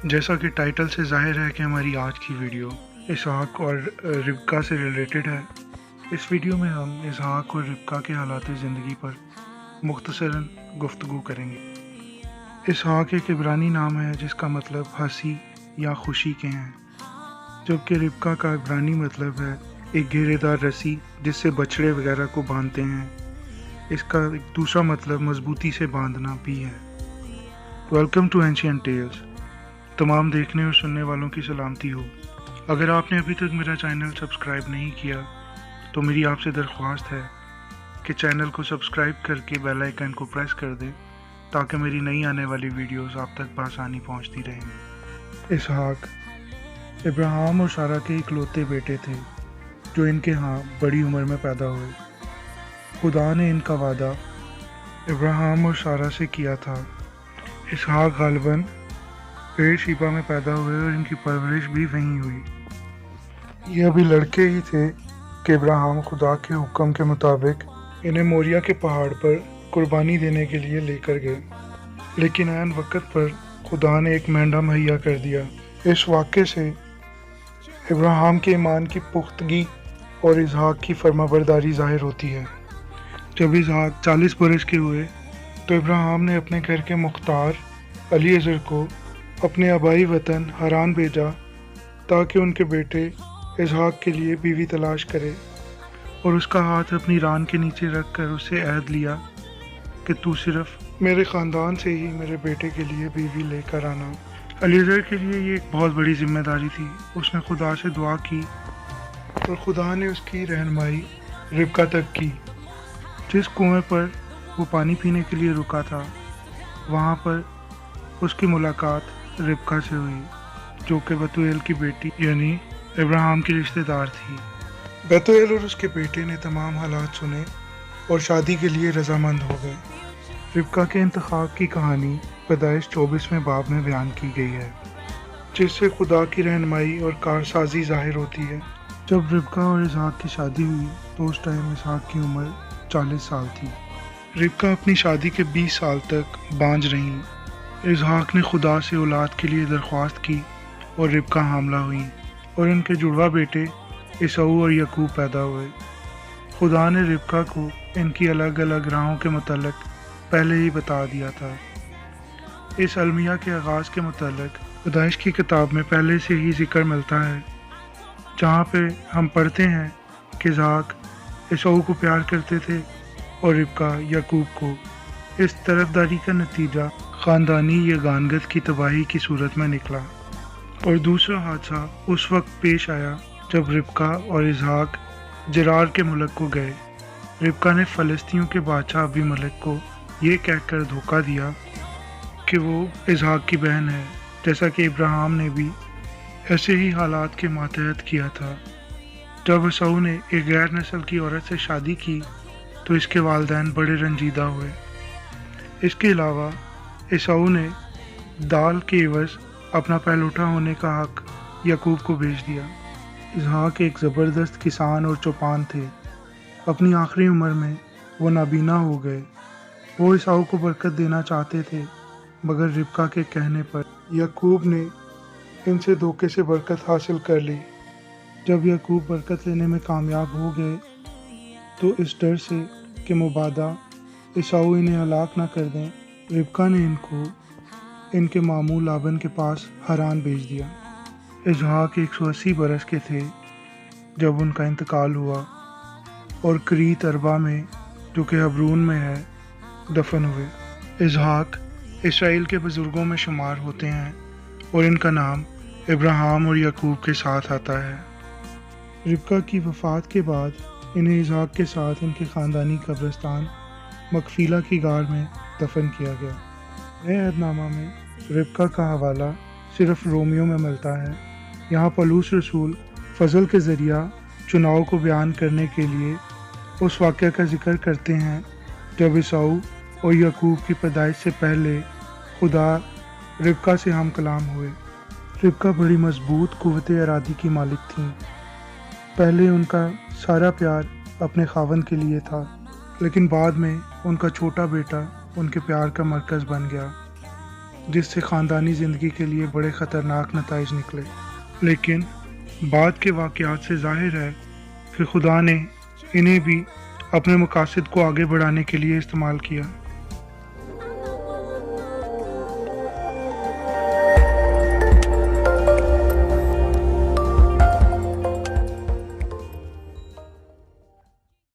جیسا کہ ٹائٹل سے ظاہر ہے کہ ہماری آج کی ویڈیو اسحاق اور ربقہ سے ریلیٹڈ ہے۔ اس ویڈیو میں ہم اسحاق اور ربقہ کے حالات زندگی پر مختصراً گفتگو کریں گے۔ اسحاق ایک عبرانی نام ہے جس کا مطلب ہنسی یا خوشی کے ہیں، جبکہ ربقہ کا عبرانی مطلب ہے ایک گھیرے دار رسی جس سے بچھڑے وغیرہ کو باندھتے ہیں۔ اس کا ایک دوسرا مطلب مضبوطی سے باندھنا بھی ہے۔ Welcome to ancient tales. تمام دیکھنے اور سننے والوں کی سلامتی ہو۔ اگر آپ نے ابھی تک میرا چینل سبسکرائب نہیں کیا تو میری آپ سے درخواست ہے کہ چینل کو سبسکرائب کر کے بیل آئیکن کو پریس کر دیں تاکہ میری نئی آنے والی ویڈیوز آپ تک بآسانی پہنچتی رہیں۔ اسحاق ابراہیم اور سارہ کے اکلوتے بیٹے تھے جو ان کے ہاں بڑی عمر میں پیدا ہوئے۔ خدا نے ان کا وعدہ ابراہیم اور سارہ سے کیا تھا۔ اسحاق غالباً پیر شیبہ میں پیدا ہوئے اور ان کی پرورش بھی وہیں ہوئی۔ یہ ابھی لڑکے ہی تھے کہ ابراہیم خدا کے حکم کے مطابق انہیں موریا کے پہاڑ پر قربانی دینے کے لیے لے کر گئے، لیکن عین وقت پر خدا نے ایک مینڈا مہیا کر دیا۔ اس واقعے سے ابراہیم کے ایمان کی پختگی اور اسحاق کی فرمانبرداری ظاہر ہوتی ہے۔ جب اسحاق 40 برس کے ہوئے تو ابراہیم نے اپنے گھر کے مختار الیعزر کو اپنے آبائی وطن حران بھیجا تاکہ ان کے بیٹے اسحاق کے لیے بیوی تلاش کرے، اور اس کا ہاتھ اپنی ران کے نیچے رکھ کر اس سے عہد لیا کہ تو صرف میرے خاندان سے ہی میرے بیٹے کے لیے بیوی لے کر آنا۔ الیعزر کے لیے یہ ایک بہت بڑی ذمہ داری تھی۔ اس نے خدا سے دعا کی اور خدا نے اس کی رہنمائی ربقہ تک کی۔ جس کنویں پر وہ پانی پینے کے لیے رکا تھا وہاں پر اس کی ملاقات ربقہ سے ہوئی، جو کہ بتویل کی بیٹی یعنی ابراہیم کی رشتہ دار تھی۔ بتویل اور اس کے بیٹے نے تمام حالات سنے اور شادی کے لیے رضامند ہو گئے۔ ربقہ کے انتخاب کی کہانی پیدائش 24ویں باب میں بیان کی گئی ہے، جس سے خدا کی رہنمائی اور کارسازی ظاہر ہوتی ہے۔ جب ربقہ اور اسحاق کی شادی ہوئی تو اس ٹائم اسحاق کی عمر 40 سال تھی۔ ربقہ اپنی شادی کے 20 سال تک بانجھ رہیں۔ اسحاق نے خدا سے اولاد کے لیے درخواست کی اور ربقہ حاملہ ہوئیں اور ان کے جڑواں بیٹے عیساؤ اور یعقوب پیدا ہوئے۔ خدا نے ربقہ کو ان کی الگ الگ راہوں کے متعلق پہلے ہی بتا دیا تھا۔ اس المیہ کے آغاز کے متعلق پیدائش کی کتاب میں پہلے سے ہی ذکر ملتا ہے، جہاں پہ ہم پڑھتے ہیں کہ اسحاق عیساؤ کو پیار کرتے تھے اور ربقہ یعقوب کو۔ اس طرفداری کا نتیجہ خاندانی یگانگت کی تباہی کی صورت میں نکلا، اور دوسرا حادثہ اس وقت پیش آیا جب ربقہ اور اسحاق جرار کے ملک کو گئے۔ ربقہ نے فلسطینیوں کے بادشاہ ابی ملک کو یہ کہہ کر دھوکہ دیا کہ وہ اسحاق کی بہن ہے، جیسا کہ ابراہیم نے بھی ایسے ہی حالات کے ماتحت کیا تھا۔ جب عیساؤ نے ایک غیر نسل کی عورت سے شادی کی تو اس کے والدین بڑے رنجیدہ ہوئے۔ اس کے علاوہ عیساؤ نے دال کے عوض اپنا پہلوٹا ہونے کا حق یعقوب کو بھیج دیا۔ اسحاق ایک زبردست کسان اور چوپان تھے۔ اپنی آخری عمر میں وہ نابینا ہو گئے۔ وہ عیساؤ کو برکت دینا چاہتے تھے، مگر ربقہ کے کہنے پر یعقوب نے ان سے دھوکے سے برکت حاصل کر لی۔ جب یعقوب برکت لینے میں کامیاب ہو گئے تو اس ڈر سے کہ مبادا عیساؤ انہیں ہلاک نہ کر دیں، ربقہ نے ان کو ان کے ماموں لابن کے پاس حران بھیج دیا۔ اسحاق 180 برس کے تھے جب ان کا انتقال ہوا اور کریت اربا میں، جو کہ حبرون میں ہے، دفن ہوئے۔ اسحاق اسرائیل کے بزرگوں میں شمار ہوتے ہیں اور ان کا نام ابراہیم اور یعقوب کے ساتھ آتا ہے۔ ربقہ کی وفات کے بعد انہیں اسحاق کے ساتھ ان کے خاندانی قبرستان مکفیلہ کی غار میں دفن کیا گیا۔ نئے عہد نامہ میں ربقہ کا حوالہ صرف رومیو میں ملتا ہے۔ یہاں پولس رسول فضل کے ذریعہ چناؤ کو بیان کرنے کے لیے اس واقعہ کا ذکر کرتے ہیں جب عیساؤ اور یعقوب کی پیدائش سے پہلے خدا ربقہ سے ہم کلام ہوئے۔ ربقہ بڑی مضبوط قوت ارادی کی مالک تھیں۔ پہلے ان کا سارا پیار اپنے خاوند کے لیے تھا، لیکن بعد میں ان کا چھوٹا بیٹا ان کے پیار کا مرکز بن گیا۔ جس سے خاندانی زندگی کے لیے بڑے خطرناک نتائج نکلے، لیکن بعد کے واقعات سے ظاہر ہے کہ خدا نے انہیں بھی اپنے مقاصد کو آگے بڑھانے کے لیے استعمال کیا۔